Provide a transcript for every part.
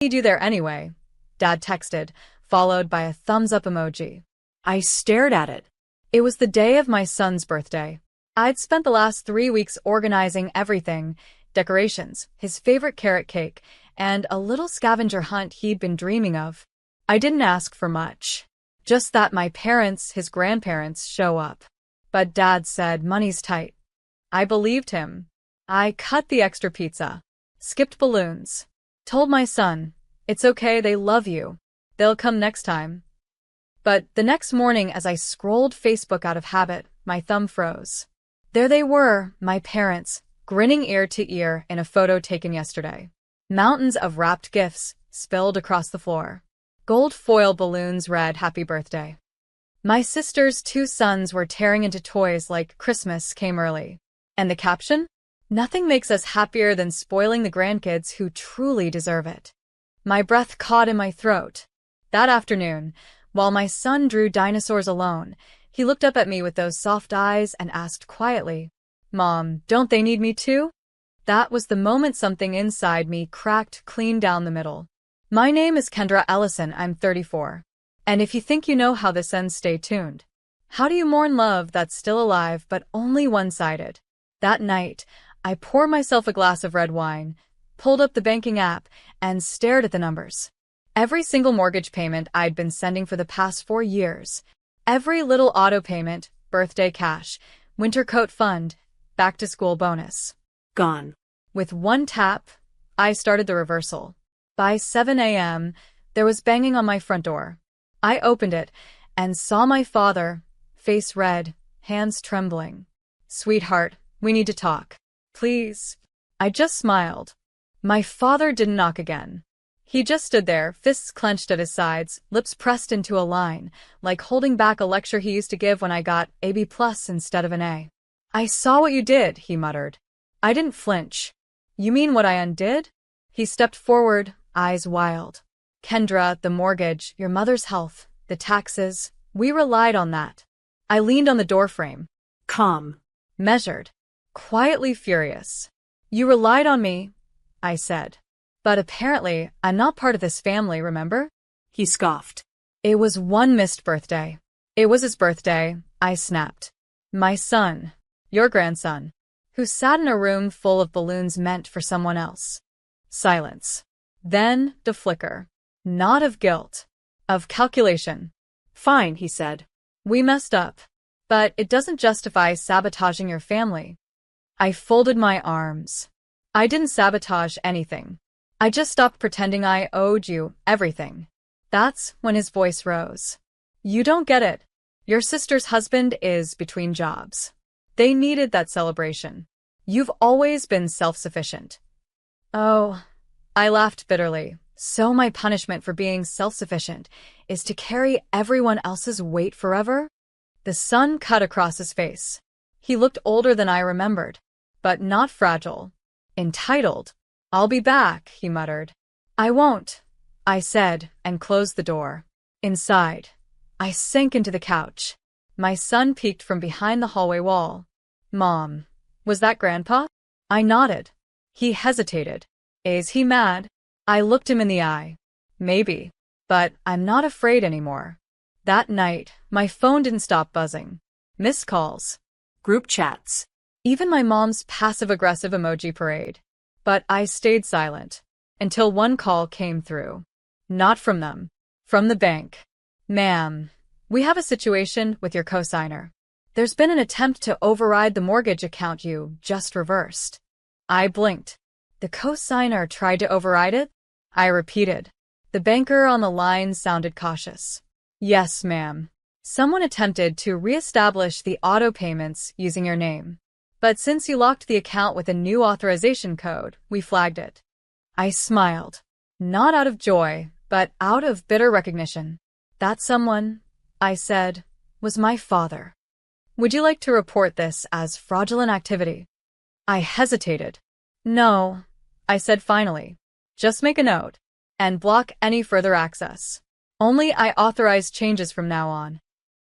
Need you there anyway, Dad texted, followed by a thumbs-up emoji. I stared at it. It was the day of my son's birthday. I'd spent the last 3 weeks organizing everything, decorations, his favorite carrot cake, and a little scavenger hunt he'd been dreaming of. I didn't ask for much. Just that my parents, his grandparents, show up. But Dad said money's tight. I believed him. I cut the extra pizza, skipped balloons, told my son, it's okay, they love you. They'll come next time. But the next morning, as I scrolled Facebook out of habit, my thumb froze. There they were, my parents, grinning ear to ear in a photo taken yesterday. Mountains of wrapped gifts spilled across the floor. Gold foil balloons read happy birthday. My sister's 2 sons were tearing into toys like Christmas came early. And the caption? Nothing makes us happier than spoiling the grandkids who truly deserve it. My breath caught in my throat. That afternoon, while my son drew dinosaurs alone, he looked up at me with those soft eyes and asked quietly, Mom, don't they need me too? That was the moment something inside me cracked clean down the middle. My name is Kendra Ellison, I'm 34. And if you think you know how this ends, stay tuned. How do you mourn love that's still alive but only one-sided? That night, I poured myself a glass of red wine, pulled up the banking app, and stared at the numbers. Every single mortgage payment I'd been sending for the past 4 years. Every little auto payment, birthday cash, winter coat fund, back-to-school bonus. Gone. With one tap, I started the reversal. By 7 a.m., there was banging on my front door. I opened it and saw my father, face red, hands trembling. Sweetheart, we need to talk. Please. I just smiled. My father didn't knock again. He just stood there, fists clenched at his sides, lips pressed into a line, like holding back a lecture he used to give when I got a B+ instead of an A. I saw what you did, he muttered. I didn't flinch. You mean what I undid? He stepped forward, eyes wild. Kendra, the mortgage, your mother's health, the taxes, we relied on that. I leaned on the doorframe. Calm. Measured. Quietly furious. You relied on me, I said. But apparently, I'm not part of this family, remember? He scoffed. It was one missed birthday. It was his birthday, I snapped. My son, your grandson, who sat in a room full of balloons meant for someone else. Silence. Then the flicker. Not of guilt. Of calculation. Fine, he said. We messed up. But it doesn't justify sabotaging your family. I folded my arms. I didn't sabotage anything. I just stopped pretending I owed you everything. That's when his voice rose. You don't get it. Your sister's husband is between jobs. They needed that celebration. You've always been self-sufficient. Oh, I laughed bitterly. So my punishment for being self-sufficient is to carry everyone else's weight forever? The sun cut across his face. He looked older than I remembered, but not fragile. Entitled. I'll be back, he muttered. I won't, I said, and closed the door. Inside, I sank into the couch. My son peeked from behind the hallway wall. Mom, was that Grandpa? I nodded. He hesitated. Is he mad? I looked him in the eye. Maybe, but I'm not afraid anymore. That night, my phone didn't stop buzzing. Missed calls. Group chats. Even my mom's passive-aggressive emoji parade. But I stayed silent until one call came through. Not from them. From the bank. Ma'am, we have a situation with your cosigner. There's been an attempt to override the mortgage account you just reversed. I blinked. The cosigner tried to override it? I repeated. The banker on the line sounded cautious. Yes, ma'am. Someone attempted to reestablish the auto payments using your name. But since you locked the account with a new authorization code, we flagged it. I smiled. Not out of joy, but out of bitter recognition. That someone, I said, was my father. Would you like to report this as fraudulent activity? I hesitated. No, I said finally. Just make a note and block any further access. Only I authorize changes from now on.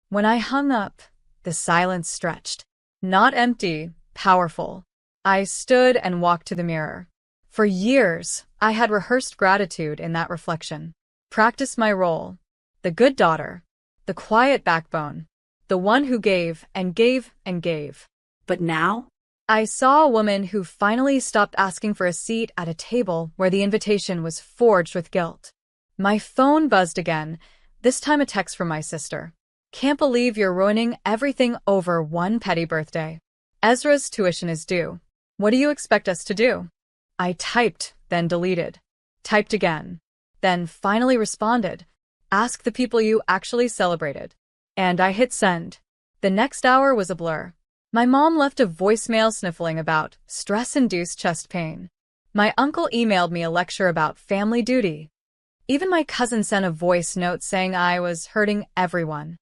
When I hung up, the silence stretched. Not empty, powerful. I stood and walked to the mirror. For years, I had rehearsed gratitude in that reflection. Practiced my role. The good daughter. The quiet backbone. The one who gave and gave and gave. But now? I saw a woman who finally stopped asking for a seat at a table where the invitation was forged with guilt. My phone buzzed again, this time a text from my sister. Can't believe you're ruining everything over one petty birthday. Ezra's tuition is due. What do you expect us to do? I typed, then deleted. Typed again. Then finally responded. Ask the people you actually celebrated. And I hit send. The next hour was a blur. My mom left a voicemail sniffling about stress-induced chest pain. My uncle emailed me a lecture about family duty. Even my cousin sent a voice note saying I was hurting everyone.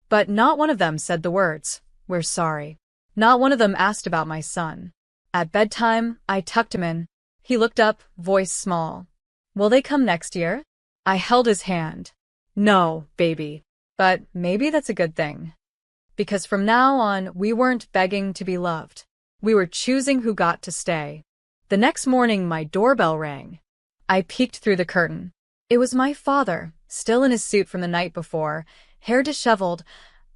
But not one of them said the words, "We're sorry." Not one of them asked about my son. At bedtime, I tucked him in. He looked up, voice small. Will they come next year? I held his hand. No, baby. But maybe that's a good thing. Because from now on, we weren't begging to be loved. We were choosing who got to stay. The next morning, my doorbell rang. I peeked through the curtain. It was my father, still in his suit from the night before, hair disheveled,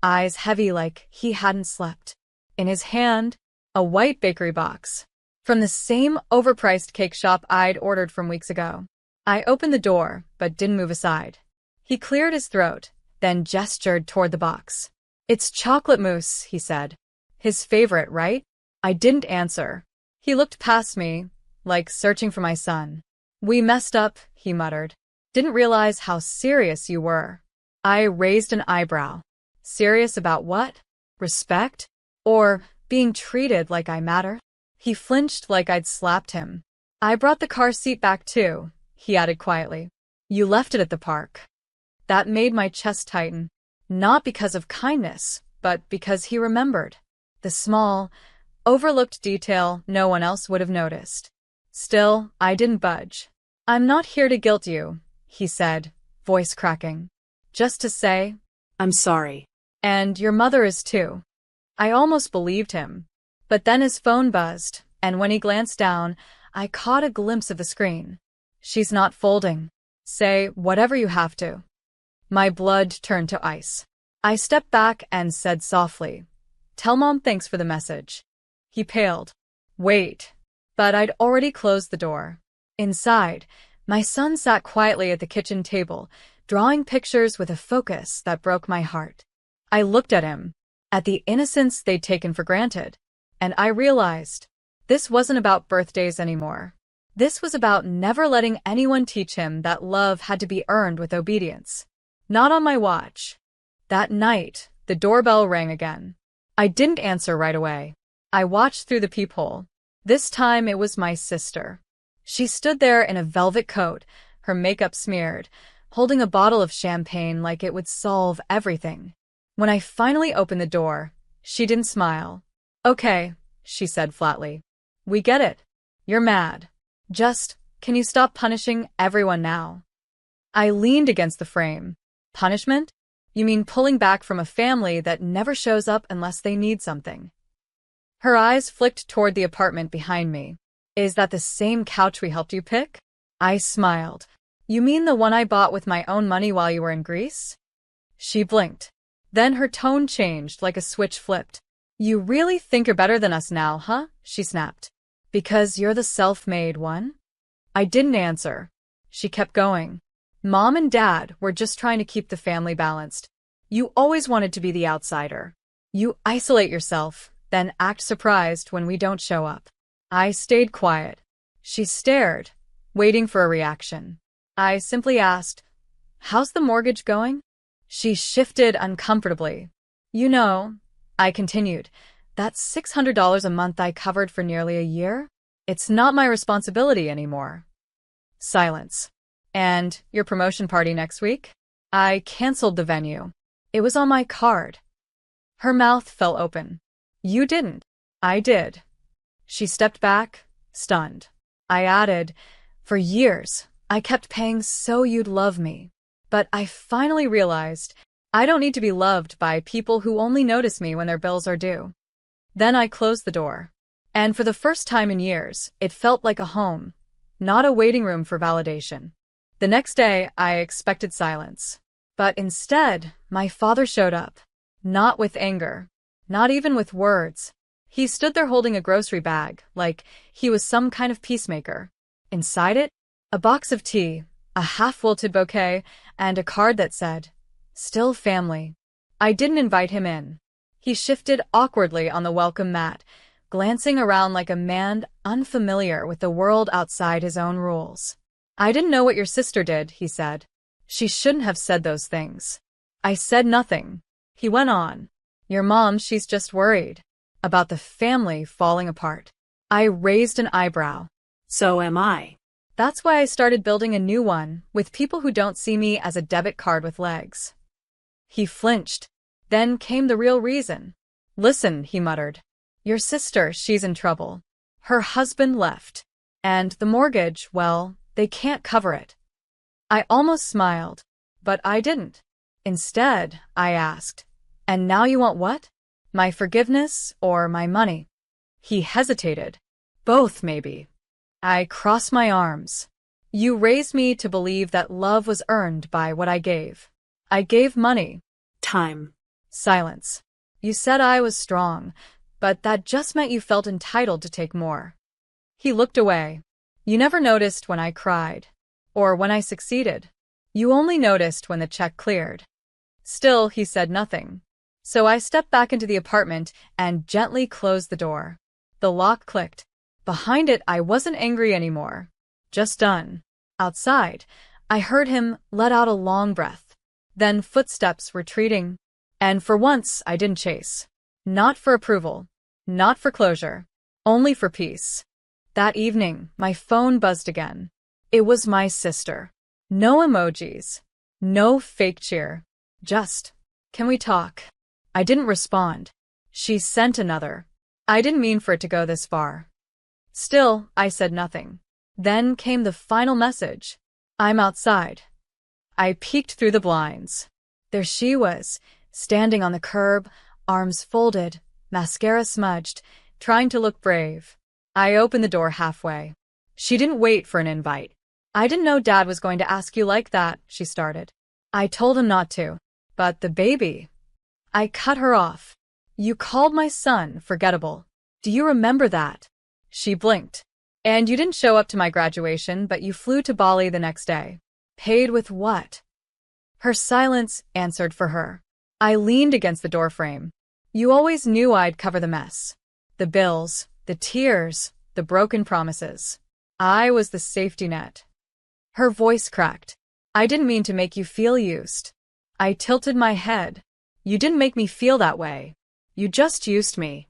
eyes heavy like he hadn't slept. In his hand, a white bakery box. From the same overpriced cake shop I'd ordered from weeks ago. I opened the door, but didn't move aside. He cleared his throat, then gestured toward the box. It's chocolate mousse, he said. His favorite, right? I didn't answer. He looked past me, like searching for my son. We messed up, he muttered. Didn't realize how serious you were. I raised an eyebrow. Serious about what? Respect? Or being treated like I matter? He flinched like I'd slapped him. I brought the car seat back too, he added quietly. You left it at the park. That made my chest tighten. Not because of kindness, but because he remembered. The small, overlooked detail no one else would have noticed. Still, I didn't budge. I'm not here to guilt you, he said, voice cracking. Just to say, I'm sorry. And your mother is too. I almost believed him. But then his phone buzzed, and when he glanced down, I caught a glimpse of the screen. She's not folding. Say whatever you have to. My blood turned to ice. I stepped back and said softly, Tell Mom thanks for the message. He paled. Wait. But I'd already closed the door. Inside, my son sat quietly at the kitchen table, drawing pictures with a focus that broke my heart. I looked at him, at the innocence they'd taken for granted, and I realized this wasn't about birthdays anymore. This was about never letting anyone teach him that love had to be earned with obedience. Not on my watch. That night, the doorbell rang again. I didn't answer right away. I watched through the peephole. This time it was my sister. She stood there in a velvet coat, her makeup smeared, holding a bottle of champagne like it would solve everything. When I finally opened the door, she didn't smile. Okay, she said flatly. We get it. You're mad. Just, can you stop punishing everyone now? I leaned against the frame. Punishment? You mean pulling back from a family that never shows up unless they need something? Her eyes flicked toward the apartment behind me. Is that the same couch we helped you pick? I smiled. You mean the one I bought with my own money while you were in Greece? She blinked. Then her tone changed like a switch flipped. You really think you're better than us now, huh? She snapped. Because you're the self-made one? I didn't answer. She kept going. Mom and Dad were just trying to keep the family balanced. You always wanted to be the outsider. You isolate yourself, then act surprised when we don't show up. I stayed quiet. She stared, waiting for a reaction. I simply asked, How's the mortgage going? She shifted uncomfortably. You know, I continued, that $600 a month I covered for nearly a year? It's not my responsibility anymore. Silence. And your promotion party next week? I canceled the venue. It was on my card. Her mouth fell open. You didn't. I did. She stepped back, stunned. I added, For years, I kept paying so you'd love me. But I finally realized I don't need to be loved by people who only notice me when their bills are due. Then I closed the door. And for the first time in years, it felt like a home. not a waiting room for validation. The next day, I expected silence. But instead, my father showed up. Not with anger. Not even with words. He stood there holding a grocery bag, like he was some kind of peacemaker. Inside it, a box of tea, a half-wilted bouquet, and a card that said, "Still family." I didn't invite him in. He shifted awkwardly on the welcome mat, glancing around like a man unfamiliar with the world outside his own rules. "I didn't know what your sister did," he said. "She shouldn't have said those things." I said nothing. He went on. "Your mom, she's just worried about the family falling apart." I raised an eyebrow. So am I. That's why I started building a new one, with people who don't see me as a debit card with legs. He flinched. Then came the real reason. "Listen," he muttered. "Your sister, she's in trouble. Her husband left. And the mortgage, well, they can't cover it." I almost smiled, but I didn't. Instead, I asked, "And now you want what? My forgiveness or my money?" He hesitated. "Both, maybe." I crossed my arms. "You raised me to believe that love was earned by what I gave. I gave money." Time. Silence. "You said I was strong, but that just meant you felt entitled to take more." He looked away. "You never noticed when I cried. Or when I succeeded. You only noticed when the check cleared." Still, he said nothing. So I stepped back into the apartment and gently closed the door. The lock clicked. Behind it, I wasn't angry anymore. Just done. Outside, I heard him let out a long breath. Then footsteps retreating. And for once, I didn't chase. Not for approval. Not for closure. Only for peace. That evening, my phone buzzed again. It was my sister. No emojis. No fake cheer. Just, "Can we talk?" I didn't respond. She sent another. I didn't mean for it to go this far. Still, I said nothing. Then came the final message. "I'm outside." I peeked through the blinds. There she was, standing on the curb, arms folded, mascara smudged, trying to look brave. I opened the door halfway. She didn't wait for an invite. "I didn't know Dad was going to ask you like that," she started. I told him not to. "But the baby." I cut her off. "You called my son forgettable. Do you remember that?" She blinked. "And you didn't show up to my graduation, but you flew to Bali the next day. Paid with what?" Her silence answered for her. I leaned against the doorframe. "You always knew I'd cover the mess. The bills, the tears, the broken promises. I was the safety net." Her voice cracked. "I didn't mean to make you feel used." I tilted my head. "You didn't make me feel that way. You just used me."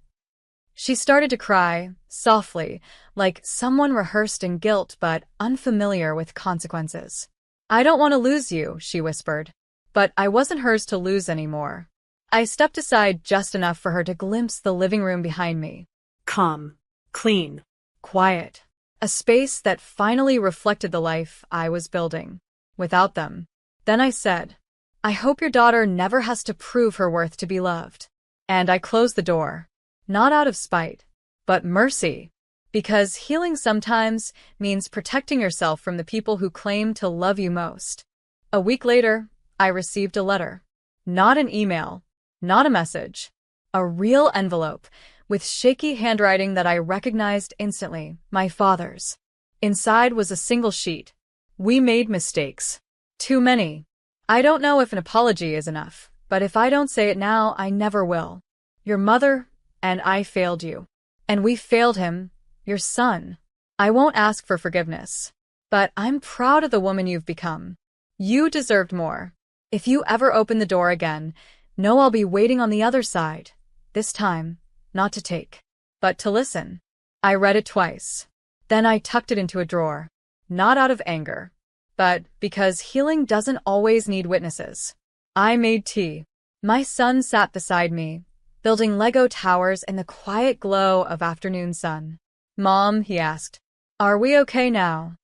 She started to cry, softly, like someone rehearsed in guilt but unfamiliar with consequences. "I don't want to lose you," she whispered. But I wasn't hers to lose anymore. I stepped aside just enough for her to glimpse the living room behind me. Calm. Clean. Quiet. A space that finally reflected the life I was building. Without them. Then I said, "I hope your daughter never has to prove her worth to be loved." And I closed the door. Not out of spite, but mercy. Because healing sometimes means protecting yourself from the people who claim to love you most. A week later, I received a letter. Not an email. Not a message. A real envelope, with shaky handwriting that I recognized instantly, my father's. Inside was a single sheet. "We made mistakes. Too many. I don't know if an apology is enough, but if I don't say it now, I never will. Your mother and I failed you. And we failed him, your son. I won't ask for forgiveness. But I'm proud of the woman you've become. You deserved more. If you ever open the door again, know I'll be waiting on the other side. This time, not to take, but to listen." I read it twice. Then I tucked it into a drawer. Not out of anger, but because healing doesn't always need witnesses. I made tea. My son sat beside me, building Lego towers in the quiet glow of afternoon sun. "Mom," he asked, "are we okay now?"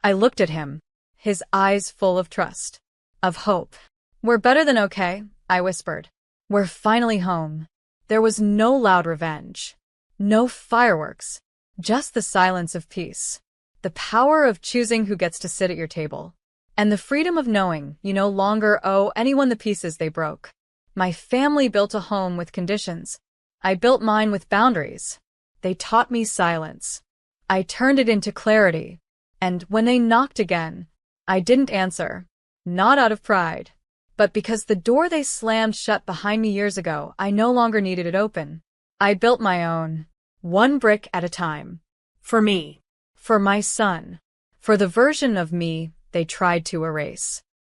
I looked at him, his eyes full of trust, of hope. "We're better than okay," I whispered. "We're finally home." There was no loud revenge. No fireworks. Just the silence of peace. the power of choosing who gets to sit at your table, and the freedom of knowing you no longer owe anyone the pieces they broke. My family built a home with conditions. I built mine with boundaries. They taught me silence. I turned it into clarity. And when they knocked again, I didn't answer. Not out of pride, but because the door they slammed shut behind me years ago, I no longer needed it open. I built my own, one brick at a time. For me. For my son. For the version of me they tried to erase.